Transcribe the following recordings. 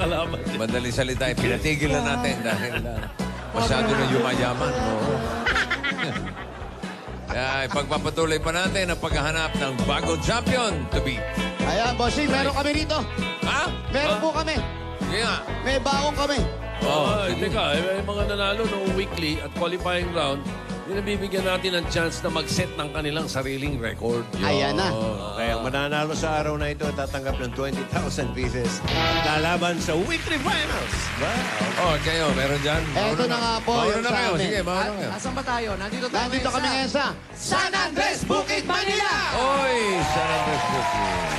kalaban. Madaling salita, pinatigil na natin dahil masyado na yumayaman. Oo. Kaya ipagpapatuloy pa natin ang paghahanap ng bagong champion to beat. Ayan, bossing, meron kami dito. Ha? Meron po kami. Sige nga. May baong kami. Teka, yung mga nanalo noong weekly at qualifying round, yung nabibigyan natin ng chance na mag-set ng kanilang sariling record. Ayan na. Kaya ang mananalo sa araw na ito tatanggap ng 20,000 pieces. Lalaban sa weekly finals. Wow. Oh, kayo, meron dyan? Eto na nga po Mauna yung na sa kayo. amin. Sige, mauna kayo. Nasaan ba tayo? Nandito tayo Nandito kami ngayon sa San Andres, Bukid, Manila! Oy, San Andres Bukid.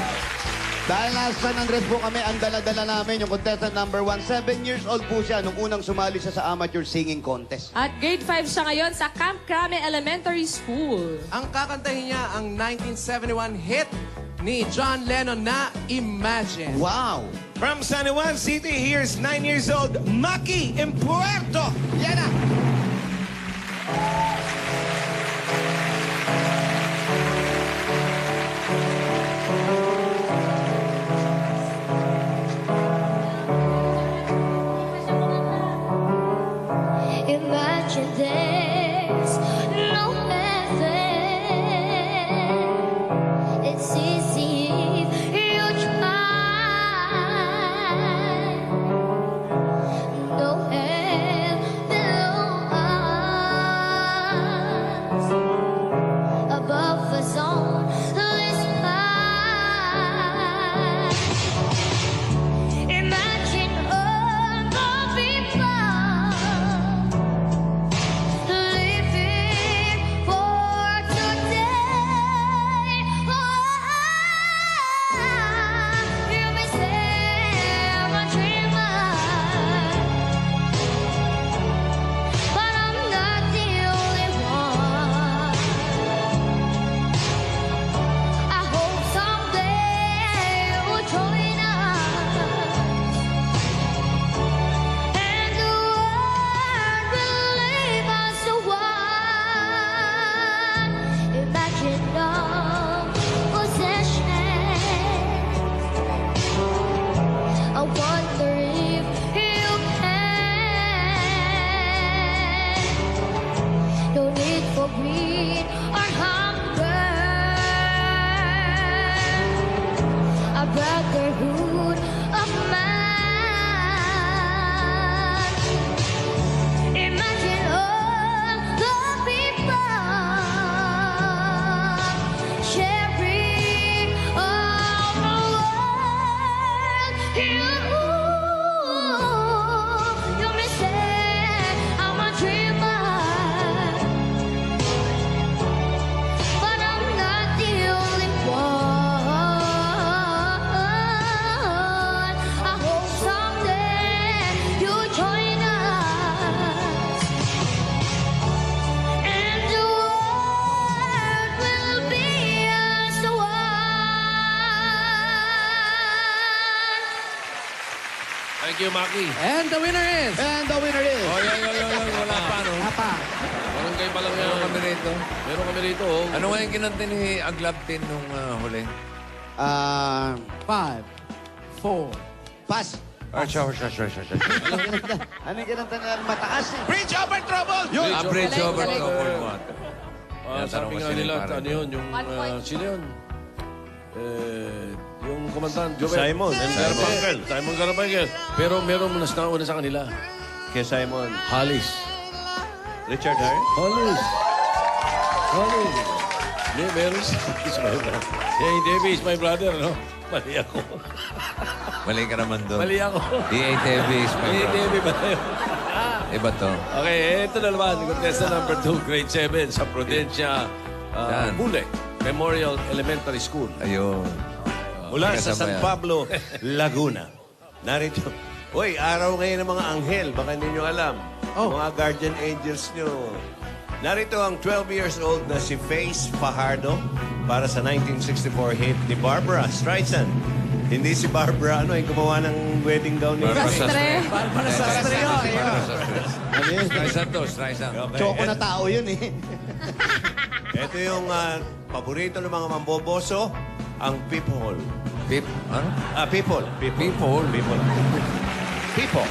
Dahil nasa San Andres po kami, ang dala-dala namin yung contestant number 1. 7 years old po siya nung unang sumali siya sa amateur singing contest. At grade 5 siya ngayon sa Camp Crame Elementary School. Ang kakantahin niya ang 1971 hit ni John Lennon na Imagine. Wow! From San Juan City, here's 9 years old Maki Impuerto. Yan na! Imagine there's no heaven. It's easy if you try. No hell below us, above us on this sky. Imagine all the people living for today. You may say I'm a dreamer, but I'm not the only one. I hope someday you'll join us, and the world will leave us one. Imagine no possessions. I wonder if you can. No need for greed or hunger. A brotherhood of man. Imagine all the people sharing all the world. You may say I'm a dreamer, but I'm not the only one. I hope someday you'll join us, and the world will be as one. Thank you, Maki. And the winner is... And the winner is... Oh, wala pa, no? Apa. Parang kayo pa lang Meron yan. kami rito. Meron kami rito, oh. Ano nga yung kinanta ni Aglabtin nung huli? 5, 4. Pass. Sure. Ano yung kinanta na mataas eh? Bridge over trouble. Yun! Bridge Galing, over galing. troubled water. Sabi nga nila, ano yun, yung... One point. sino yun? Yung kumantan, Joel. Simon and Garfunkel. Simon Garfunkel. Pero meron mas nauna sa kanila. Kay Simon. Hollis. Richard Harris. Hollis. Hindi, meron si my brother. Hey, Davis, my brother, no? Mali ako. Mali ka naman doon. Mali ako. D.A. Davis, my Hey, brother. Davis ba tayo? Iba to. Okay, ito na naman. Contestant number 2, grade 7 sa Prudencia Saan? Bule Memorial Elementary School. Ayun. Mula sa Kasama San yan. Pablo, Laguna. Narito. Uy, araw ngayon ng mga anghel. Baka hindi nyo alam. Mga guardian angels nyo. Narito ang 12 years old na si Faith Fajardo para sa 1964 hit ni Barbara Streisand. Hindi si Barbara, yung gumawa ng wedding gown ni Barbara Faith. Sastre. Barbara Sastre yun. Barbara Sastre. Ano yun? Streisand to, Streisand. Okay. Choco na tao yun eh. Ito yung paborito ng mga mamboboso, ang people. Pip, ano? People. People. People. People.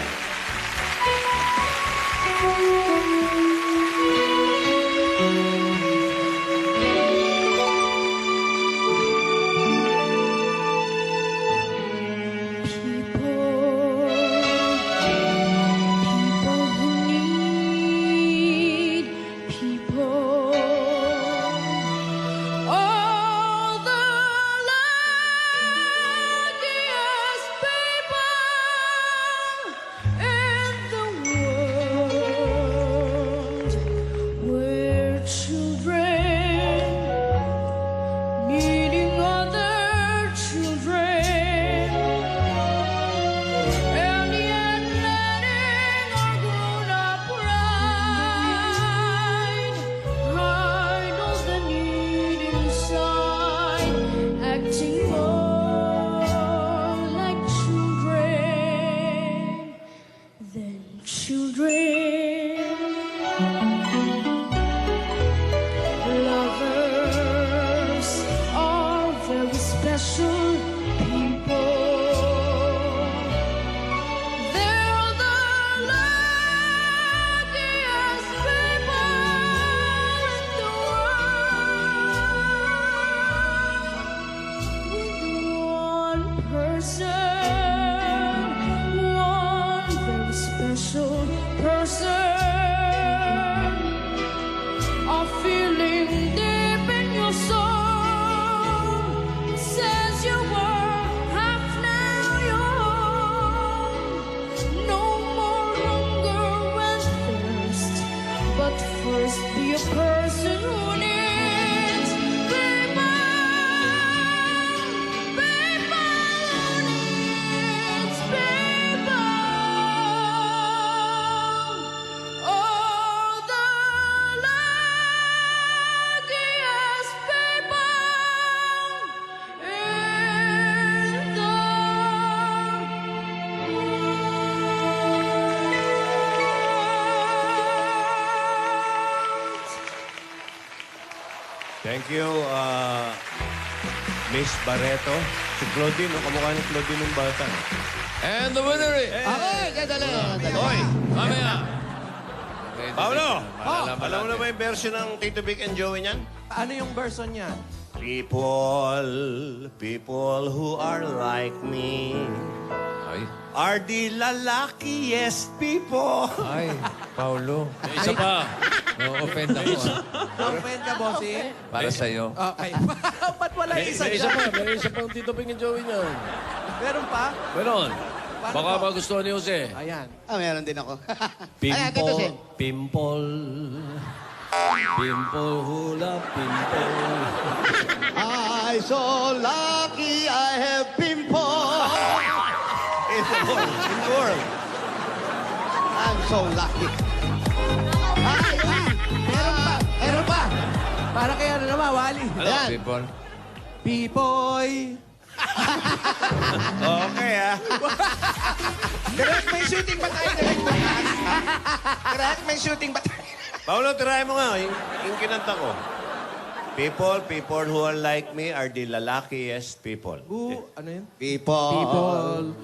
People who need people. All the luckiest people in the world, where children needing other children, and yet letting our grown-up pride hide all the need inside, acting more like children than children. Lovers are very special people. They're the luckiest people in the world. With one person, one very special person, a feeling deep in your soul says you were half now your own. No more hunger and thirst, but first be a person who needs people. People who needs people. Oh, the luckiest people in the world. Thank you, Miss Barreto. Si Claudine, no? Kamukha ni Claudine ng bata. And the winner is... Okay, kadali. Hoy! Mamaya. Paolo! Malalaman Alam mo na natin. ba yung version ng Tito Vic and Joey niyan? Ano yung version niya? People who are like me Ay. are the luckiest people. Ay, Paulo. May isa pa. No-offend ako, ah. Offend ka, bossing? Para sa'yo. Okay. Ba't wala May isa isa dyan? pa. May isa pang Tito Ping and Joey niyan. Meron pa? Meron. Paano Baka po? magustuhan ni Jose. Ayan. Meron din ako. Ayan, Tito Sen. Pimple. Pimple hula, pimple. I so lucky I have pimple. In the world. I'm so lucky. Ay, meron pa. Para kaya ano naman, Wally? Ayan. People. Pipoy. Okay, ah. Direct, may shooting ba tayo? Direct, may shooting ba tayo? Paolo, try mo nga. Yung kinanta ko. People who are like me are the luckiest people. Who, ano yun? People. People